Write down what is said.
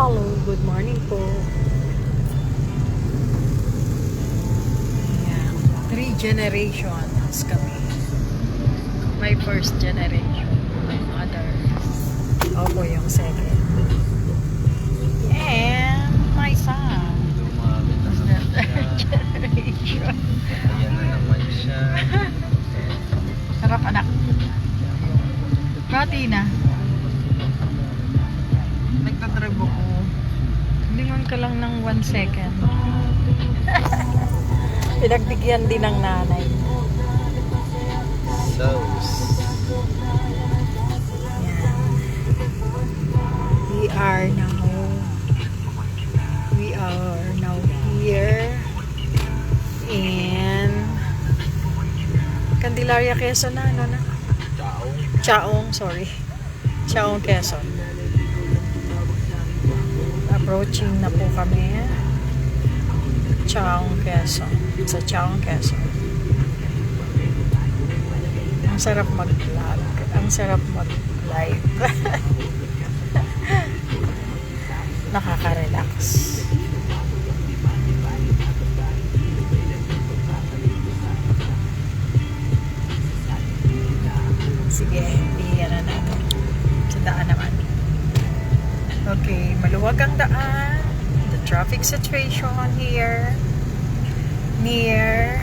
Hello, good morning po. Ayan, 3 generations kami. My first generation. My mother. Ako yung second. And my son. Dumami na The naman third siya. generation. Ayan na naman siya. Sarap anak. Pati na. Nagtatrib ako. Lingon ka lang ng 1 second. Pinagbigyan din ng nanay. Sauce. Yan. We are now here in Candelaria, Quezon na, ano na? Chaong, sorry. Chaong, Quezon. Approaching na po kami. Chaong, Quezon. Sa Chaong, Quezon. Ang sarap mag-vlog. Ang sarap mag-live. Nakaka-relax. Sige, iyan na natin. Sa daan naman. Okay, maluwag ang daan. The traffic situation here near